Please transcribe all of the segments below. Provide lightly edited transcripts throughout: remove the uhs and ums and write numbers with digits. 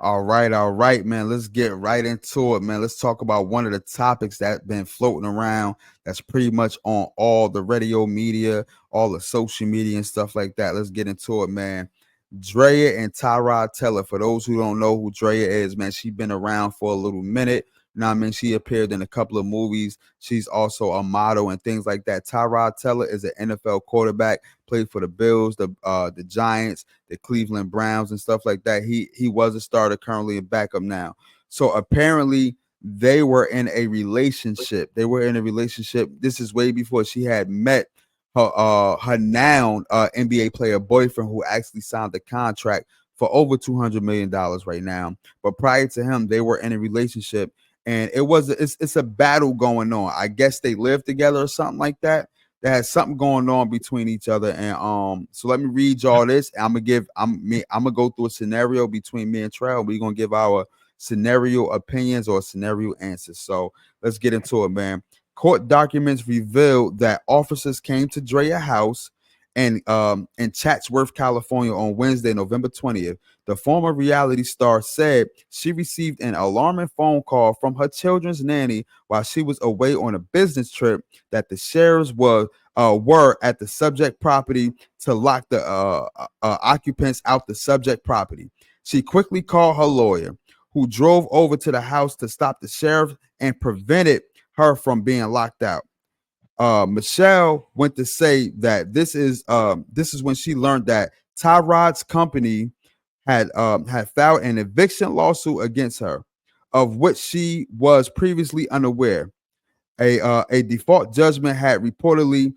All right, man. Let's get right into it, man. Let's talk about one of the topics that's been floating around. That's pretty much on all the radio media, all the social media and stuff like that. Let's get into it, man. Drea and Tyrod Teller. For those who don't know who Drea is, man, she's been around for a little minute. You know what I mean? She appeared in a couple of movies. She's also a model and things like that. Tyrod Teller is an NFL quarterback, played for the Bills, the Giants, the Cleveland Browns, and stuff like that. He was a starter, currently a backup now. So apparently they were in a relationship. They were in a relationship. This is way before she had met her now NBA player boyfriend, who actually signed the contract for over $200 million right now. But prior to him, they were in a relationship, and it's a battle going on. I guess they live together or something like that. They had something going on between each other, and so let me read y'all this. I'm gonna go through a scenario between me and Trell. We're gonna give our scenario opinions or scenario answers. So let's get into it, man. Court documents revealed that officers came to Drea house in Chatsworth, California on Wednesday, November 20th. The former reality star said she received an alarming phone call from her children's nanny while she was away on a business trip that the sheriffs were at the subject property to lock the occupants out the subject property. She quickly called her lawyer, who drove over to the house to stop the sheriff and prevented her from being locked out. Michelle went to say that this is when she learned that Tyrod's company had filed an eviction lawsuit against her, of which she was previously unaware. A default judgment had reportedly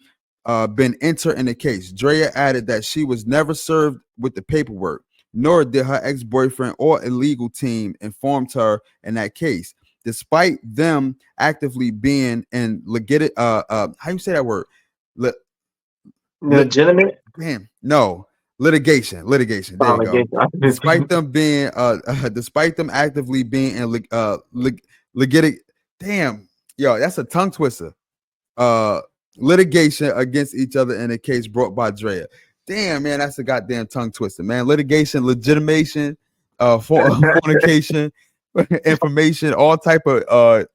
been entered in the case. Drea added that she was never served with the paperwork, nor did her ex-boyfriend or a legal team inform her in that case, despite them actively being in legitimate how you say that word? Li- Legitimate. Damn, no, litigation. There you go. Despite them being despite them actively being in legitimate, damn, yo, that's a tongue twister. Uh Litigation against each other in a case brought by Drea. Damn, man, that's a goddamn tongue twister, man. Litigation, legitimation, fornication, information, all type of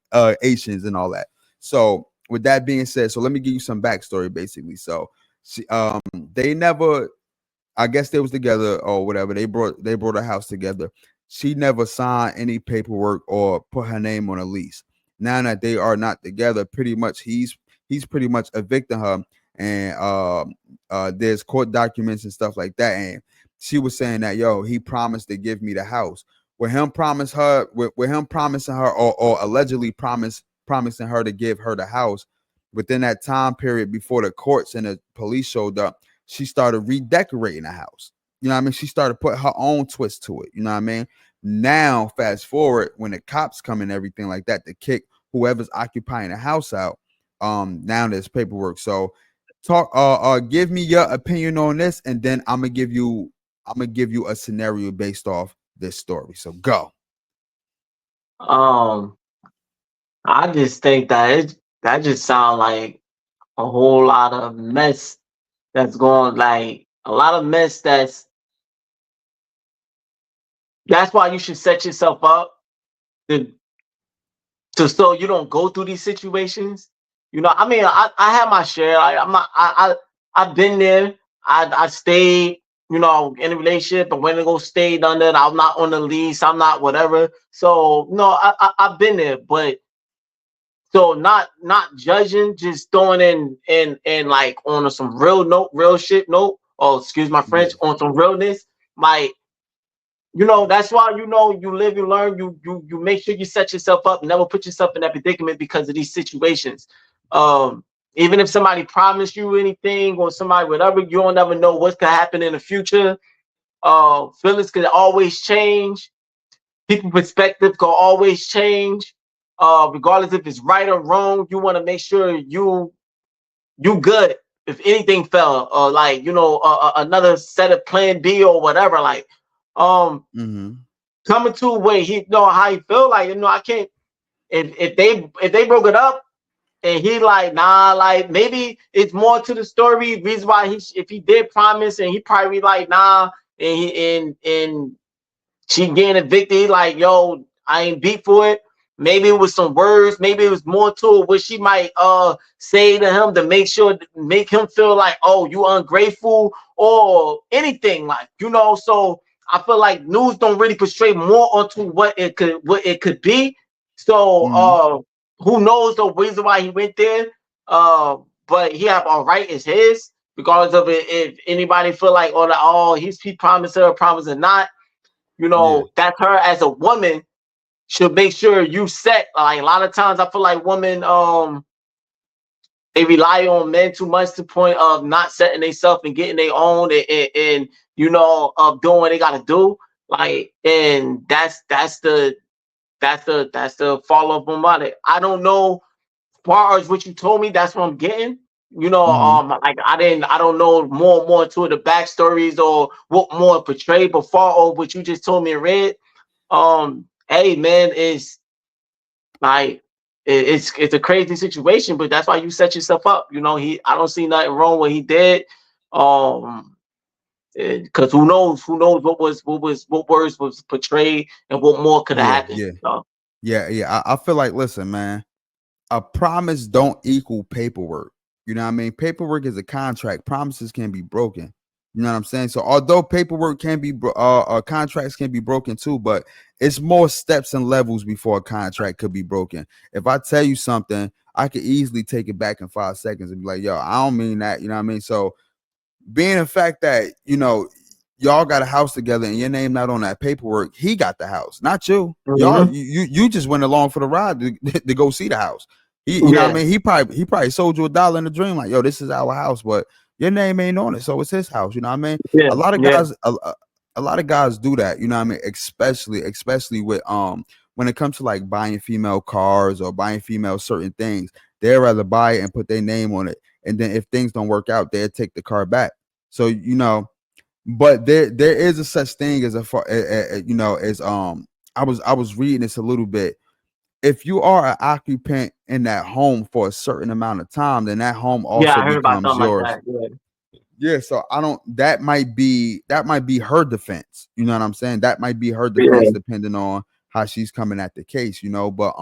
Asians and all that. So with that being said, so let me give you some backstory basically. So they never, I guess they was together or whatever. They brought a house together. She never signed any paperwork or put her name on a lease. Now that they are not together, pretty much he's pretty much evicting her, and there's court documents and stuff like that. And she was saying that, yo, he promised to give me the house. With him promising her or allegedly promising her to give her the house, within that time period before the courts and the police showed up, she started redecorating the house. You know what I mean? She started putting her own twist to it. You know what I mean? Now, fast forward, when the cops come and everything like that to kick whoever's occupying the house out, now there's paperwork. So give me your opinion on this, and then I'm gonna give you a scenario based off this story. So go. Um, I just think that just sounds like a whole lot of mess that's going, like a lot of mess. That's why you should set yourself up to so you don't go through these situations. I mean, I have my share. I'm not. I've been there. I stayed. In a relationship, and when it go stayed under it, I'm not on the lease. I'm not whatever. So no, I've been there, but so not judging, just throwing in like on some real note, real shit note. Oh, excuse my Yeah. French. On some realness, like that's why you live, you learn, you make sure you set yourself up, never put yourself in that predicament because of these situations. Even if somebody promised you anything or somebody whatever, you don't ever know what's gonna happen in the future. Feelings can always change. People perspective can always change. Regardless if it's right or wrong, you want to make sure you good. If anything fell, like another set of plan B or whatever, like Mm-hmm. coming to where he know how he feel, like I can't, if they broke it up and he like, nah, like maybe it's more to the story reason why if he did promise and he probably like, nah, and she getting evicted. Like, yo, I ain't beat for it. Maybe it was some words. Maybe it was more to it. What she might say to him to make sure, make him feel like, oh, you ungrateful or anything, like, you know. So I feel like news don't really portray more onto what it could be. So Mm-hmm. who knows the reason why he went there? Uh, but he have a right is his, regardless of it. If anybody feel like, oh, he promised her, promise or not, you Yeah. know, that's her as a woman should make sure you set. Like, a lot of times I feel like women they rely on men too much to the point of not setting themselves and getting their own, and you know, of doing what they gotta do. Like, and that's the follow up on it. I don't know, as far as what you told me, that's what I'm getting. You know, Mm-hmm. like, I don't know more to the backstories or what more portrayed, but far over what you just told me and read. Hey man, it's like, it's a crazy situation, but that's why you set yourself up. You know, I don't see nothing wrong what he did. Um, because who knows what words was portrayed and what more could have Yeah. happened. Yeah. So Yeah. Yeah. I feel like, listen, man, a promise don't equal paperwork. You know what I mean? Paperwork is a contract. Promises can be broken. You know what I'm saying? So although paperwork can be contracts can be broken too, but it's more steps and levels before a contract could be broken. If I tell you something, I could easily take it back in 5 seconds and be like, yo, I don't mean that. You know what I mean? So being the fact that, y'all got a house together and your name not on that paperwork, he got the house, not you. Y'all, mhm. you just went along for the ride to go see the house. You know what I Yeah, mean? He probably sold you a dollar in a dream, like, yo, this is our house, but your name ain't on it, so it's his house. You know what I mean? yeah, A lot of yeah, guys, a lot of guys do that. You know what I mean? Especially with when it comes to like buying female cars or buying female certain things, they'd rather buy it and put their name on it, and then if things don't work out, they'll take the car back. So but there is a such thing as as I was reading this a little bit. If you are an occupant in that home for a certain amount of time, then that home yeah. also I heard about becomes something like yours. that. Yeah, Yeah, so I don't that might be her defense. You know what I'm saying? That might be her defense yeah, depending on how she's coming at the case. But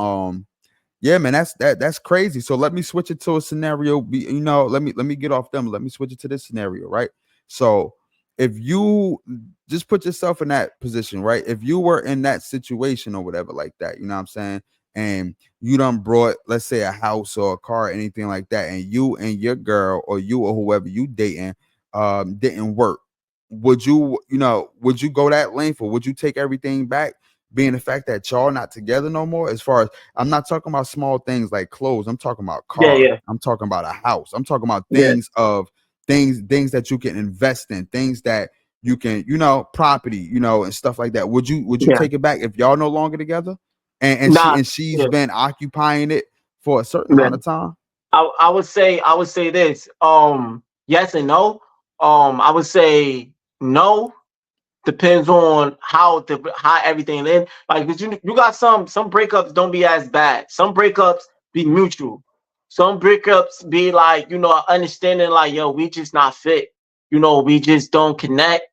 yeah, man, that's crazy. So let me switch it to a scenario. Let me get off them. Let me switch it to this scenario, right? So if you just put yourself in that position, right? If you were in that situation or whatever like that, you know what I'm saying? And you done brought, let's say, a house or a car or anything like that, and you and your girl or you or whoever you dating didn't work. Would you go that length, or would you take everything back? Being the fact that y'all not together no more, as far as I'm not talking about small things like clothes. I'm talking about yeah, cars. yeah, I'm talking about a house. I'm talking about yeah, things that you can invest in, things that you can, property, and stuff like that. Would you yeah. take it back if y'all no longer together? And she Nah, and she's yeah, been occupying it for a certain yeah. amount of time? I would say this. Yes and no. I would say no. Depends on how everything is. Like, 'cause you got some breakups don't be as bad. Some breakups be mutual. Some breakups be like, understanding, like, yo, we just not fit. We just don't connect.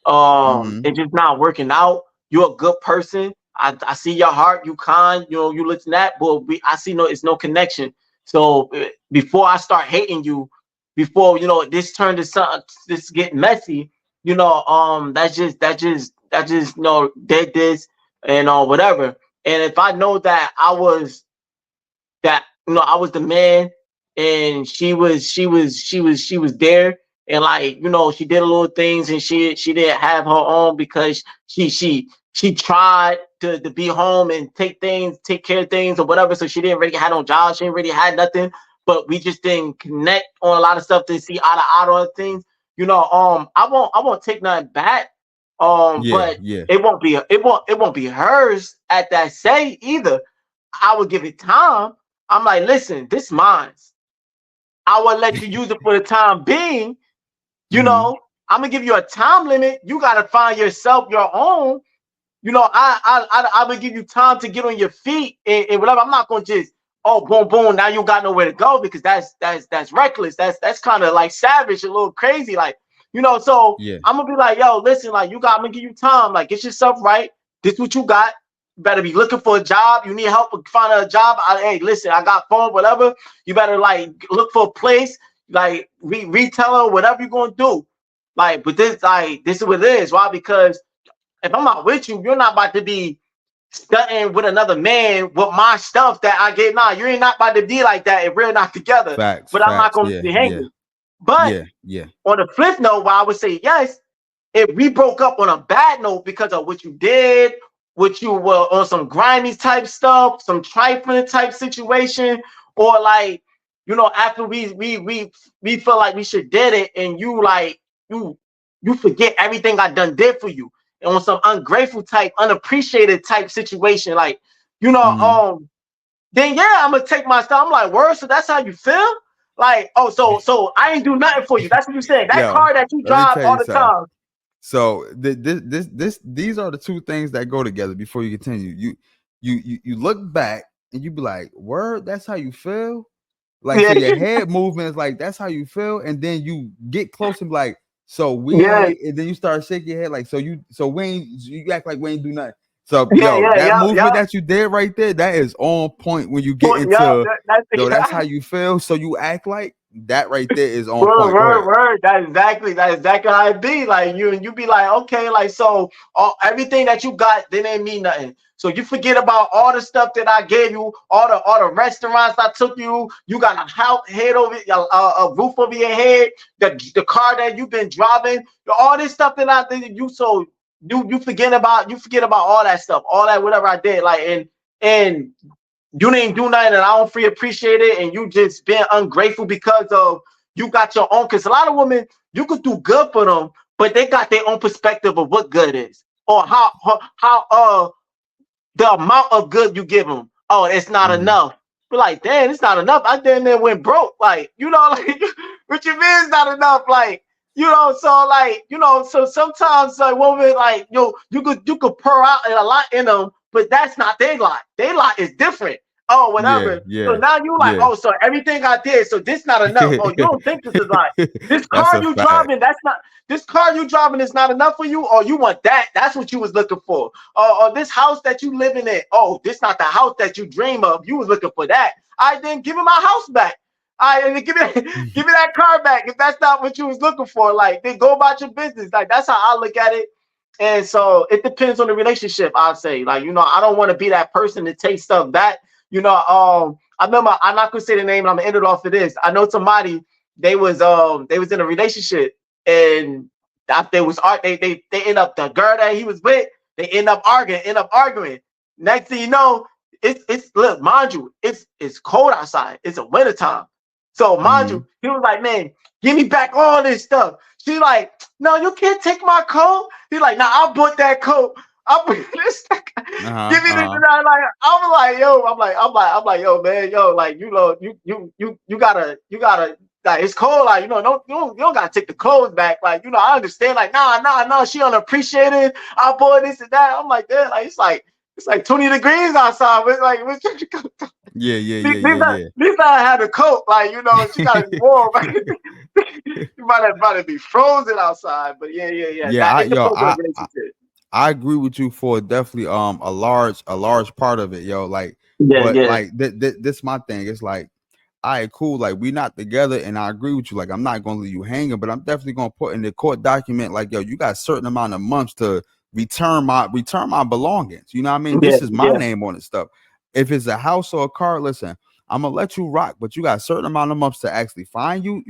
Mm-hmm. It's just not working out. You're a good person. I see your heart. You kind. You listen that, but I see it's no connection. So before I start hating you, before this turned to something, this get messy. That's just did this and whatever. And if I know that I was the man, and she was there, and, like, she did a little things, and she didn't have her own because she tried to be home and take care of things or whatever. So she didn't really have no job, she didn't really had nothing, but we just didn't connect on a lot of stuff to see eye to eye on things. I won't take nothing back. Yeah, But yeah, it won't be hers at that say either. I would give it time. I'm like, listen, this mine's. I will let you use it for the time being. You mm-hmm. know, I'm gonna give you a time limit. You gotta find yourself your own. I would give you time to get on your feet and whatever. I'm not gonna just, oh, boom boom, now you got nowhere to go, because that's reckless. That's kind of like savage, a little crazy, like. So Yeah, I'm gonna be like, yo, listen, like, I'm gonna give you time, like, get yourself right. this what you got. You better be looking for a job. You need help find a job. Hey, listen, I got phone, whatever. You better like look for a place, like retailer, whatever you're gonna do. Like, but this is what it is. Why? Because if I'm not with you, you're not about to be stunting with another man with my stuff that I get. Nah, you ain't not about to be like that if we're not together. Facts, But I'm not facts. gonna Yeah, be yeah, hanging. But yeah, yeah. on the flip note, why I would say yes, if we broke up on a bad note because of what you did, what you were on some grimy type stuff, some trifling type situation, or like, after we feel like we should did it, and you you forget everything I done did for you, and on some ungrateful type, unappreciated type situation, like, Mm-hmm. then yeah, I'm gonna take my stuff. I'm like, word, so that's how you feel? Like, oh, so I ain't do nothing for you. That's what you're saying. That Yo, car that you let me drive tell all you the something. time. So these are the two things that go together. Before you continue, you look back and you be like, "Word, that's how you feel." Like, so Yeah, your head movement is like, "That's how you feel," and then you get close and be like, "So we yeah, ain't," and then you start shaking your head like, "So we ain't." You act like we ain't do nothing. So yeah, yo, yeah, that yeah, movement yeah. that you did right there, that is on point when you get Well, yeah, into. So that's how that's you feel. So you act like that right there is on word, point. Go word, ahead. word. That's exactly how it be. Like you be like, okay, like so, everything that you got, then ain't mean nothing. So you forget about all the stuff that I gave you, all the restaurants I took you. You got a house head over a roof over your head, the car that you've been driving, all this stuff that I did you. So you forget about all that stuff, all that whatever I did, like and you didn't do nothing and I don't free appreciate it, and you just been ungrateful because of you got your own. Because a lot of women, you could do good for them, but they got their own perspective of what good is, or how the amount of good you give them. Oh, it's not Mm-hmm. enough. But like, damn, it's not enough. I damn near went broke. Like, like what you mean it's not enough? Like, so like, so sometimes like women like, you could pour out a lot in them, but that's not their lot. Their lot is different. Oh, Yeah, whatever. So yeah, now you like, yeah. oh, so everything I did, so this not enough. Oh, you don't think this is like this That's car a you fact. driving, that's not this car you driving is not enough for you, or you want that. That's what you was looking for. Or this house that you living in. Oh, this not the house that you dream of. You was looking for that. I then give me my house back. I give me give me that car back if that's not what you was looking for. Like, then go about your business. Like, that's how I look at it. And so it depends on the relationship. I'll say, like, I don't want to be that person to take stuff back. I remember, I'm not gonna say the name, and I'm gonna end it off of this. I know somebody, they was in a relationship, and after they was they end up, the girl that he was with, they end up arguing. Next thing you know, it's look, mind you, it's cold outside. It's a winter time. So mind Mm-hmm. you, he was like, man, give me back all this stuff. She like, no, you can't take my coat. He like, nah, I bought that coat. I bought this. Uh-huh. Give me this. Uh-huh. And I'm like, yo, I'm like, yo, man, yo, like, you gotta, like, it's cold, like, you don't gotta take the clothes back, like, I understand, like, nah, she unappreciated. I bought this and that. I'm like, yeah, like, it's like 20 degrees outside. But it's like, at Yeah, yeah, yeah, least yeah, I, at least I had a coat, like, she gotta be yeah. warm. You might be frozen outside, but yeah. Yeah, That I it yo, depends on the relationship. I agree with you for definitely a large part of it, yo. Like, Yeah, but yeah, like this my thing. It's like, all right, cool. Like, we not together, and I agree with you. Like, I'm not gonna leave you hanging, but I'm definitely gonna put in the court document, like, yo, you got a certain amount of months to return my belongings. You know what I mean? yeah, This is my yeah. name on it stuff. If it's a house or a car, listen, I'm gonna let you rock, but you got a certain amount of months to actually find you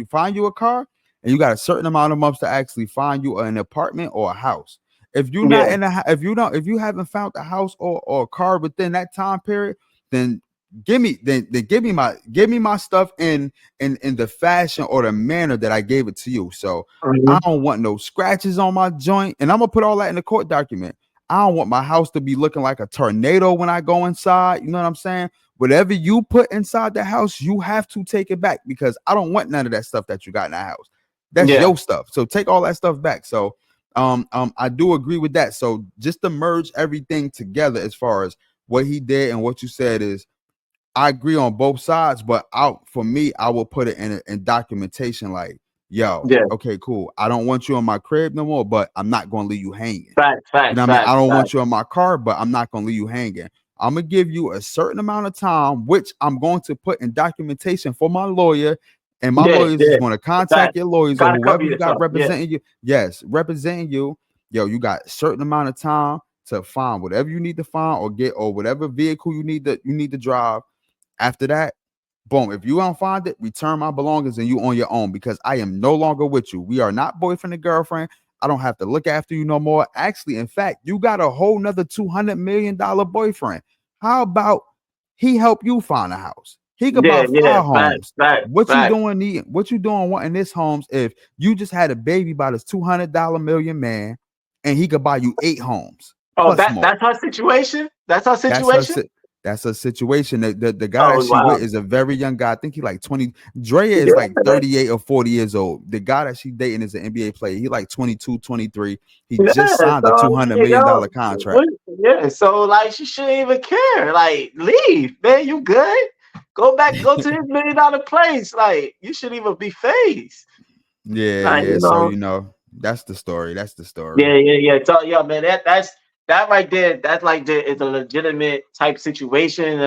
a car, and you got a certain amount of months to actually find you an apartment or a house. If you're not Yeah, in a, if you haven't found a house or a car within that time period, then give me my stuff in the fashion or the manner that I gave it to you. So I mhm, don't want no scratches on my joint, and I'm gonna put all that in the court document. I don't want my house to be looking like a tornado when I go inside. You know what I'm saying? Whatever you put inside the house, you have to take it back, because I don't want none of that stuff that you got in the house. That's yeah, your stuff. So take all that stuff back. So I do agree with that. So just to merge everything together, as far as what he did and what you said, is I agree on both sides, but for me, I will put it in documentation. Like, yo, Yeah. okay, cool. I don't want you in my crib no more, but I'm not gonna leave you hanging. Facts, You know facts, what I mean? I facts, don't facts. want you in my car, but I'm not gonna leave you hanging. I'm gonna give you a certain amount of time, which I'm going to put in documentation for my lawyer. And my Yeah, lawyers is yeah. going to contact Facts. your lawyers or Gotta cover whoever you got yourself. Yeah. representing you. Yes, representing you. Yo, you got a certain amount of time to find whatever you need to find or get or whatever vehicle you need to drive. After that, boom. If you don't find it, return my belongings and you on your own because I am no longer with you. We are not boyfriend and girlfriend. I don't have to look after you no more. Actually, in fact, you got a whole nother $200 million boyfriend. How about he help you find a house? He could Yeah, buy yeah. five Facts, homes. facts, What you facts. doing need? What you doing wanting this homes if you just had a baby by this $200 million man and he could buy you 8 homes Oh, plus more? that's her situation? That's her That's her. situation? That's a situation. The guy that Oh, she wow. with is a very young guy. I think he like 20. Drea is like Yeah, 38 or 40 years old. The guy that she dating is an NBA player. He like 22, 23. He yeah. just signed a So $200 you million know, contract. yeah. So like, she shouldn't even care. Like, leave, man. You good? Go back. Go to his $1 million place. Like, you shouldn't even be phased. Yeah, Like, yeah. So that's the story. That's the story. yeah, yeah, yeah. So, yeah, man. That right there. That's like is a legitimate type situation.